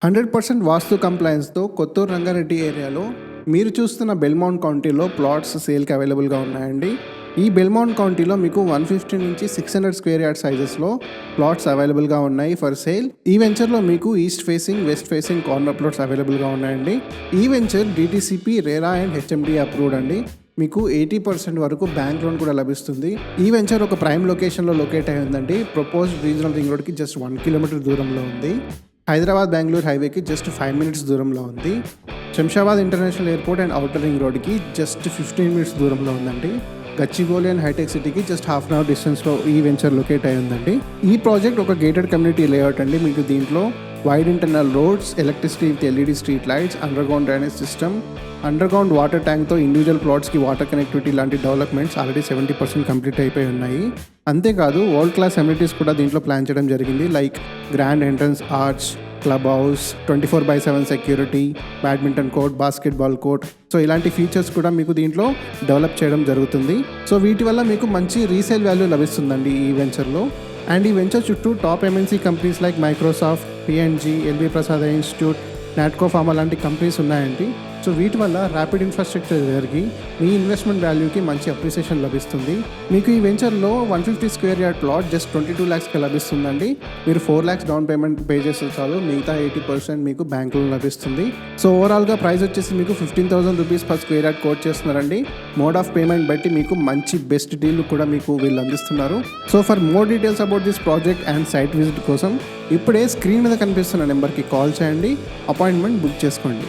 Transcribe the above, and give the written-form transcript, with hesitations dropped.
100% వాస్తు కంప్లైన్స్తో కొత్తూరు రంగారెడ్డి ఏరియాలో మీరు చూస్తున్న బెల్మౌంట్ కౌంటీలో ప్లాట్స్ సేల్కి అవైలబుల్గా ఉన్నాయండి. ఈ బెల్మౌంట్ కౌంటీలో మీకు 150 నుంచి 600 స్క్వేర్ యార్డ్ సైజెస్లో ప్లాట్స్ అవైలబుల్గా ఉన్నాయి ఫర్ సేల్. ఈ వెంచర్లో మీకు east facing, west facing corner plots అవైలబుల్గా ఉన్నాయండి. ఈ venture DTCP, RERA and HMD approved అండి. మీకు 80% వరకు బ్యాంక్ లోన్ కూడా లభిస్తుంది. ఈ వెంచర్ ఒక ప్రైమ్ లొకేషన్లో లొకేట్ అయి ఉందండి. ప్రపోజ్డ్ రీజనల్ రింగ్ రోడ్కి జస్ట్ 1 కిలోమీటర్ దూరంలో ఉంది. హైదరాబాద్ బెంగళూరు హైవేకి జస్ట్ 5 మినిట్స్ దూరంలో ఉంది. Shamshabad international airport and outer ring రోడ్కి జస్ట్ 15 మినిట్స్ దూరంలో ఉందండి. గచ్చిబౌలి అండ్ హైటెక్ సిటీకి జస్ట్ హాఫ్ అన్ అవర్ డిస్టెన్స్లో ఈ వెంచర్ లొకేట్ అయి ఉందండి. ఈ ప్రాజెక్ట్ ఒక గేటెడ్ కమ్యూనిటీ లేఅవుట్ అండి. మీకు దీంట్లో wide internal roads, electricity with LED street lights, underground drainage system, underground water ట్యాంక్తో ఇండివిజువల్ ప్లాట్స్కి వాటర్ కనెక్టివిటీ లాంటి డెవలప్మెంట్స్ ఆల్రెడీ 70% కంప్లీట్ అయిపోయి ఉన్నాయి. అంతేకాదు వరల్డ్ క్లాస్ అమ్యూనిటీస్ కూడా దీంట్లో ప్లాన్ చేయడం జరిగింది. Like grand entrance arch, club house, 24/7 security, badminton court, basketball court. So ఇలాంటి ఫీచర్స్ కూడా మీకు దీంట్లో డెవలప్ చేయడం జరుగుతుంది. సో వీటి వల్ల మీకు మంచి రీసేల్ వాల్యూ లభిస్తుందండి ఈ వెంచర్లో. అండ్ ఈ వెంచర్ చుట్టూ top MNC companies like Microsoft, P&G, LV Prasad institute, Natco pharma లాంటి కంపెనీస్ ఉన్నాయండి. సో వీటి వల్ల ర్యాపిడ్ ఇన్ఫ్రాస్ట్రక్చర్ జరిగి మీ ఇన్వెస్ట్మెంట్ వాల్యూకి మంచి అప్రిసియేషన్ లభిస్తుంది. మీకు ఈ వెంచర్లో 150 స్క్వేర్ యార్డ్ ప్లాట్ జస్ట్ 22 lakhsకి లభిస్తుందండి. మీరు 4 lakhs డౌన్ పేమెంట్ పే చేస్తే చాలు, మిగతా 80% మీకు బ్యాంక్ లోన్ లభిస్తుంది. సో ఓవరాల్గా ప్రైస్ వచ్చేసి మీకు 15,000 rupees per square yard quote చేస్తున్నారండి. మోడ్ ఆఫ్ పేమెంట్ బట్టి మీకు మంచి బెస్ట్ డీల్ కూడా మీకు వీళ్ళు అందిస్తున్నారు. So for more details about this project and site visit కోసం ఇప్పుడే స్క్రీన్ మీద కనిపిస్తున్న నెంబర్కి కాల్ చేయండి, అపాయింట్మెంట్ బుక్ చేసుకోండి.